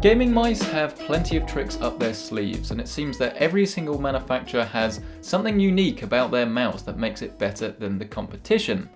Gaming mice have plenty of tricks up their sleeves, and it seems that every single manufacturer has something unique about their mouse that makes it better than the competition.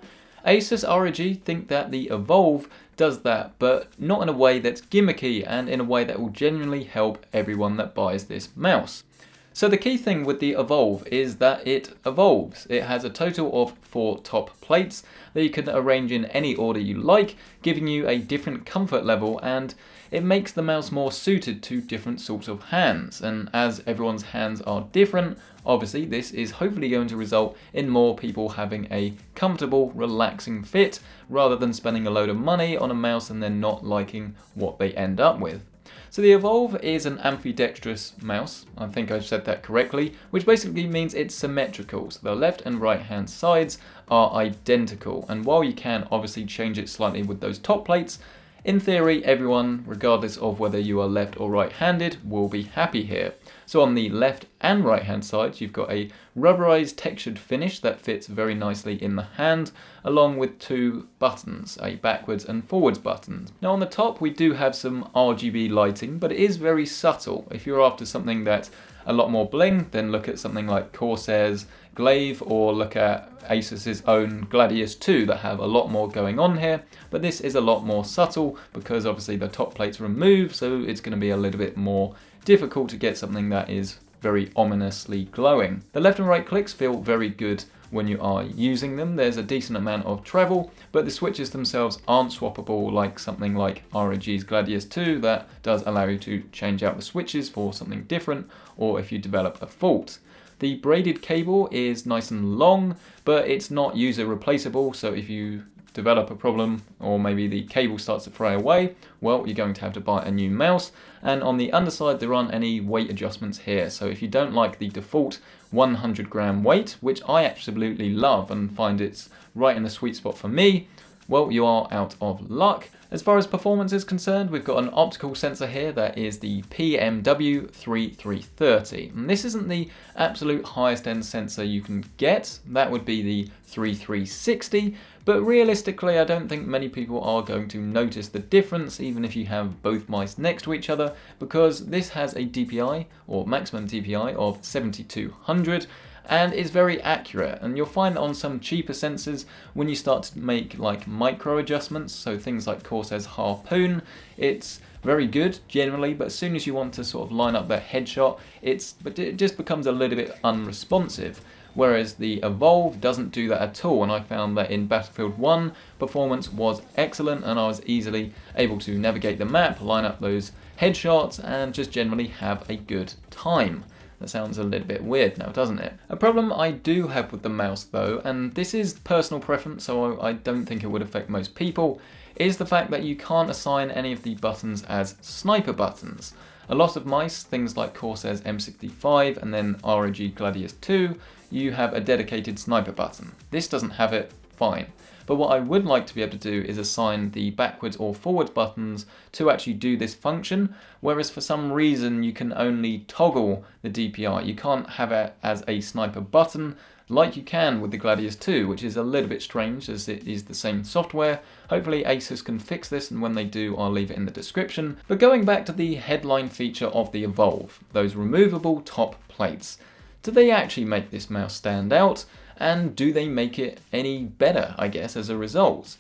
Asus ROG think that the Evolve does that, but not in a way that's gimmicky and in a way that will genuinely help everyone that buys this mouse. So the key thing with the Evolve is that it evolves. It has a total of 4 top plates that you can arrange in any order you like, giving you a different comfort level, and it makes the mouse more suited to different sorts of hands. And as everyone's hands are different, obviously this is hopefully going to result in more people having a comfortable, relaxing fit, rather than spending a load of money on a mouse and then not liking what they end up with. So the Evolve is an ambidextrous mouse, I think I've said that correctly, which basically means it's symmetrical, so the left and right hand sides are identical, and while you can obviously change it slightly with those top plates, in theory everyone, regardless of whether you are left or right handed, will be happy here. So on the left and right hand side you've got a rubberized textured finish that fits very nicely in the hand, along with 2 buttons, a backwards and forwards button. Now on the top we do have some RGB lighting, but it is very subtle. If you're after something that's a lot more bling, then look at something like Corsair's Glaive, or look at Asus's own Gladius 2 that have a lot more going on here, but this is a lot more subtle because obviously the top plate's removed, so it's going to be a little bit more difficult to get something that is very ominously glowing. The left and right clicks feel very good when you are using them. There's a decent amount of travel, but the switches themselves aren't swappable like something like ROG's Gladius 2 that does allow you to change out the switches for something different, or if you develop a fault. The braided cable is nice and long, but it's not user replaceable, so if you develop a problem or maybe the cable starts to fray away, well, you're going to have to buy a new mouse. And on the underside there aren't any weight adjustments here, so if you don't like the default 100 gram weight, which I absolutely love and find it's right in the sweet spot for me, well, you are out of luck. As far as performance is concerned, we've got an optical sensor here that is the PMW3330. And this isn't the absolute highest end sensor you can get, that would be the 3360, but realistically I don't think many people are going to notice the difference even if you have both mice next to each other, because this has a DPI, or maximum DPI, of 7200, and is very accurate. And you'll find that on some cheaper sensors, when you start to make like micro adjustments, so things like Corsair's Harpoon, it's very good generally, but as soon as you want to sort of line up that headshot, it just becomes a little bit unresponsive. Whereas the Evolve doesn't do that at all, and I found that in Battlefield 1 performance was excellent, and I was easily able to navigate the map, line up those headshots, and just generally have a good time. That sounds a little bit weird now, doesn't it? A problem I do have with the mouse though, and this is personal preference, so I don't think it would affect most people, is the fact that you can't assign any of the buttons as sniper buttons. A lot of mice, things like Corsair's M65 and then ROG Gladius 2, you have a dedicated sniper button. This doesn't have it, fine. But what I would like to be able to do is assign the backwards or forwards buttons to actually do this function, whereas for some reason you can only toggle the DPI. You can't have it as a sniper button like you can with the Gladius 2, which is a little bit strange as it is the same software. Hopefully Asus can fix this, and when they do I'll leave it in the description. But going back to the headline feature of the Evolve, those removable top plates. Do they actually make this mouse stand out? And do they make it any better, I guess, as a result?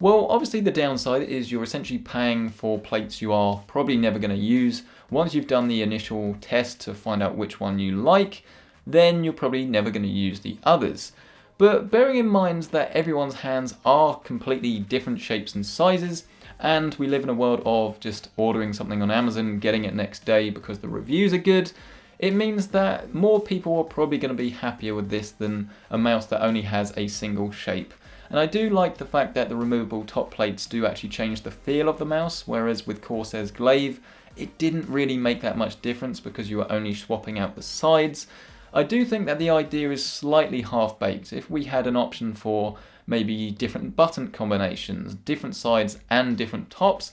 Well, obviously the downside is you're essentially paying for plates you are probably never going to use. Once you've done the initial test to find out which one you like, then you're probably never going to use the others. But bearing in mind that everyone's hands are completely different shapes and sizes, and we live in a world of just ordering something on Amazon and getting it next day because the reviews are good, it means that more people are probably going to be happier with this than a mouse that only has a single shape. And I do like the fact that the removable top plates do actually change the feel of the mouse, whereas with Corsair's Glaive, it didn't really make that much difference because you were only swapping out the sides. I do think that the idea is slightly half-baked. If we had an option for maybe different button combinations, different sides and different tops,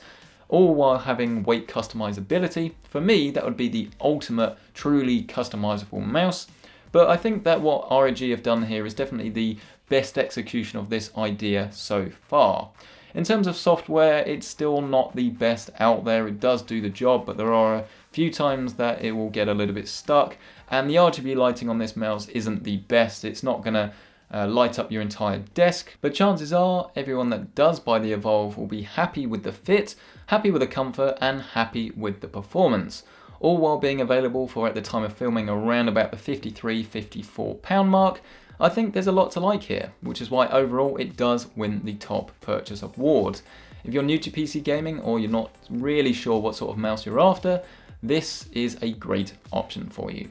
all while having weight customizability, for me that would be the ultimate truly customizable mouse. But I think that what ROG have done here is definitely the best execution of this idea so far. In terms of software, it's still not the best out there. It does do the job, but there are a few times that it will get a little bit stuck, and the RGB lighting on this mouse isn't the best. It's not going to light up your entire desk, but chances are everyone that does buy the Evolve will be happy with the fit, happy with the comfort, and happy with the performance, all while being available for, at the time of filming, around about the £53–54 mark. I think there's a lot to like here, which is why overall it does win the top purchase award. If you're new to PC gaming or you're not really sure what sort of mouse you're after, this is a great option for you.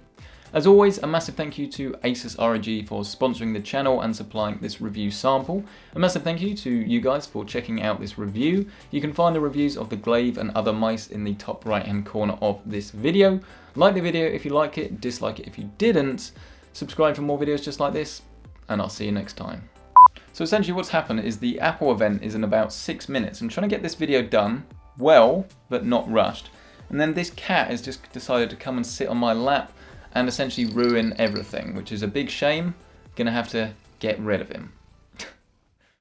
As always, a massive thank you to Asus ROG for sponsoring the channel and supplying this review sample. A massive thank you to you guys for checking out this review. You can find the reviews of the Glaive and other mice in the top right hand corner of this video. Like the video if you like it, dislike it if you didn't. Subscribe for more videos just like this, and I'll see you next time. So essentially what's happened is the Apple event is in about 6 minutes. I'm trying to get this video done well, but not rushed. And then this cat has just decided to come and sit on my lap and essentially ruin everything, which is a big shame. Gonna have to get rid of him.